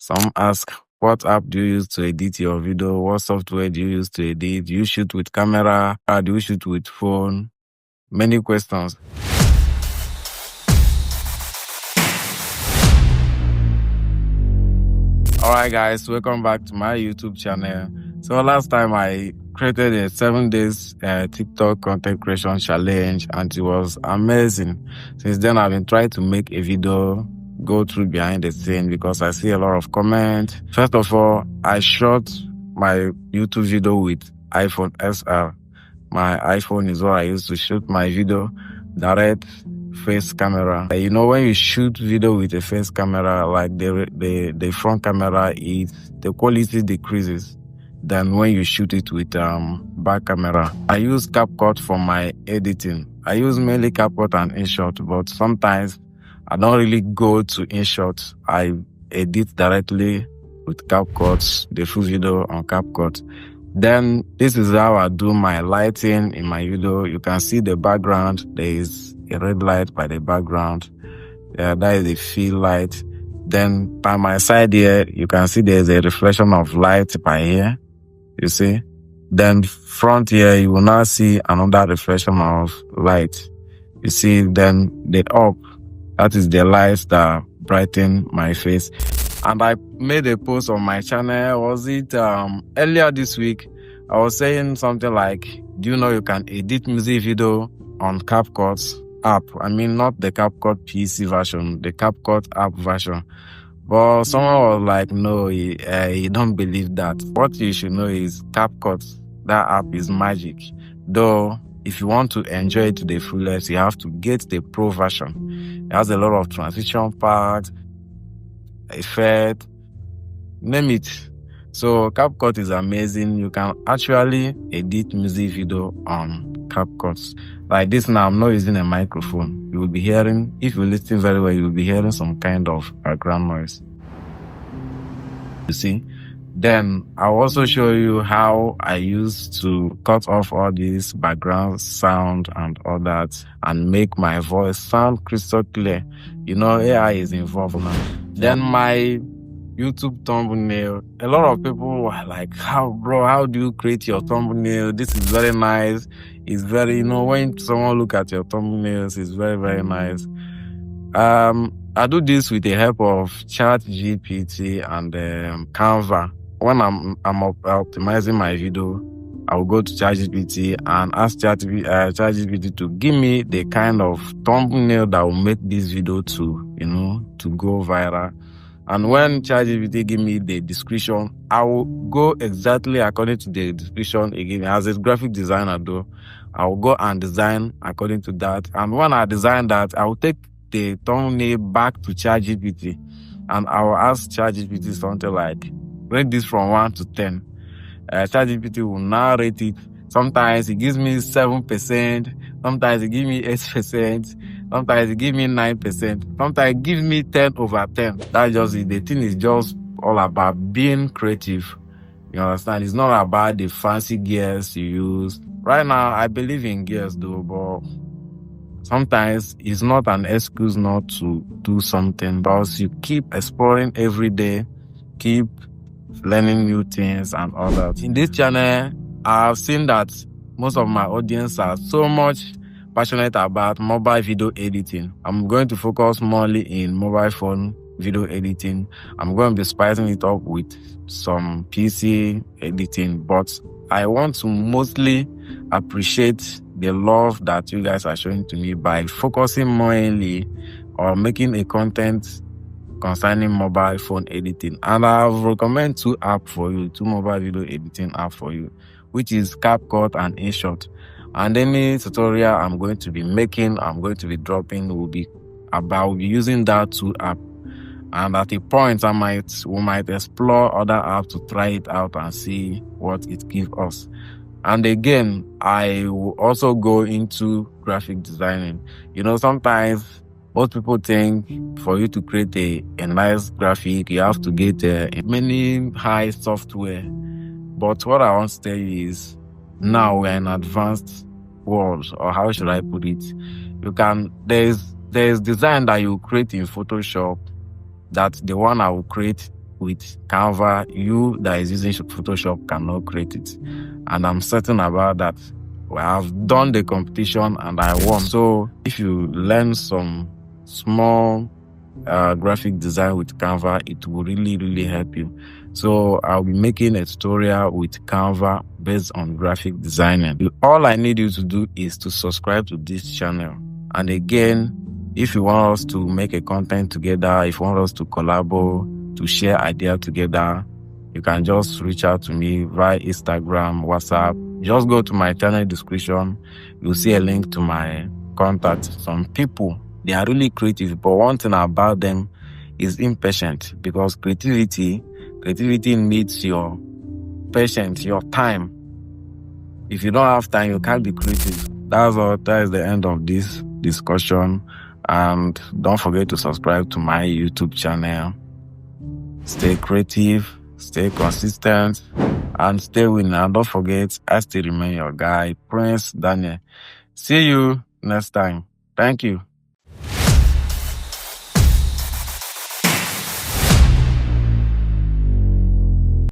Some ask, what app do you use to edit your video? What software do you use to edit? Do you shoot with camera? Or do you shoot with phone? Many questions. Alright guys, welcome back to my YouTube channel. So last time I created a 7 days TikTok content creation challenge and it was amazing. Since then I've been trying to make a video, go through behind the scene because I see a lot of comments. First of all, I shot my YouTube video with iPhone SR. My iPhone is what I use to shoot my video, direct face camera. You know, when you shoot video with a face camera, like the front camera, the quality decreases than when you shoot it with back camera. I use CapCut for my editing. I use mainly CapCut and InShot, but sometimes I don't really go to InShot. I edit directly with CapCut, the full video on CapCut. Then this is how I do my lighting in my video. You can see the background. There is a red light by the background. That is a field light. Then by my side here, you can see there's a reflection of light by here. You see? Then front here, you will now see another reflection of light. You see? Then the up, that is the lights that brighten my face. And I made a post on my channel, was it earlier this week? I was saying something like, do you know you can edit music video on CapCut app? I mean, not the CapCut PC version, the CapCut app version. But someone was like, no, you don't believe that. What you should know is CapCut, that app is magic. Though, if you want to enjoy it to the fullest, you have to get the pro version. It has a lot of transition parts, effect, name it. So CapCut is amazing. You can actually edit music video on CapCut. Like this now, I'm not using a microphone. You will be hearing, if you listen very well, you will be hearing some kind of background noise. You see? Then I'll also show you how I used to cut off all this background sound and all that and make my voice sound crystal clear. You know, AI is involved now. Then my YouTube thumbnail, a lot of people were like, how do you create your thumbnail? This is very nice. It's very, you know, when someone look at your thumbnails, it's very, very nice. I do this with the help of ChatGPT and Canva. When I'm optimizing my video, I will go to ChatGPT and ask ChatGPT to give me the kind of thumbnail that will make this video to go viral. And when ChatGPT give me the description, I will go exactly according to the description again. As a graphic designer though, I will go and design according to that. And when I design that, I will take the thumbnail back to ChatGPT and I will ask ChatGPT something like, rate this from 1 to 10. ChatGPT will now rate it. Sometimes it gives me 7%. Sometimes it gives me 8%. Sometimes it gives me 9%. Sometimes it gives me 10 over 10. That's just it. The thing is just all about being creative. You understand? It's not about the fancy gears you use. Right now, I believe in gears though, but sometimes it's not an excuse not to do something, because you keep exploring every day, keep learning new things and all that. In this channel, I've seen that most of my audience are so much passionate about mobile video editing. I'm going to focus morely in mobile phone video editing. I'm going to be spicing it up with some PC editing, but I want to mostly appreciate the love that you guys are showing to me by focusing mainly on making a content concerning mobile phone editing. And I've recommend two mobile video editing apps for you, which is CapCut and InShot. And any tutorial I'm going to be making, I'm going to be dropping will be about using that two app. And at a point, we might explore other apps to try it out and see what it gives us. And again, I will also go into graphic designing. You know, sometimes most people think for you to create a nice graphic, you have to get many high software. But what I want to tell you is, now we're in advanced world, or how should I put it? There's design that you create in Photoshop, that the one I will create with Canva, you that is using Photoshop cannot create it. And I'm certain about that. Well, I've done the competition and I won. So if you learn some small graphic design with Canva, it will really help you. So I'll be making a tutorial with Canva based on graphic designing. All I need you to do is to subscribe to this channel. And again, if you want us to make a content together, if you want us to collaborate, to share ideas together, you can just reach out to me via Instagram, WhatsApp. Just go to my channel description. You'll see a link to my contact. Some people, they are really creative, but one thing about them is impatient, because creativity needs your patience, your time. If you don't have time, you can't be creative. That's all. That is the end of this discussion. And don't forget to subscribe to my YouTube channel. Stay creative, stay consistent, and stay winning. And don't forget, I still remain your guy, Prince Daniel. See you next time. Thank you.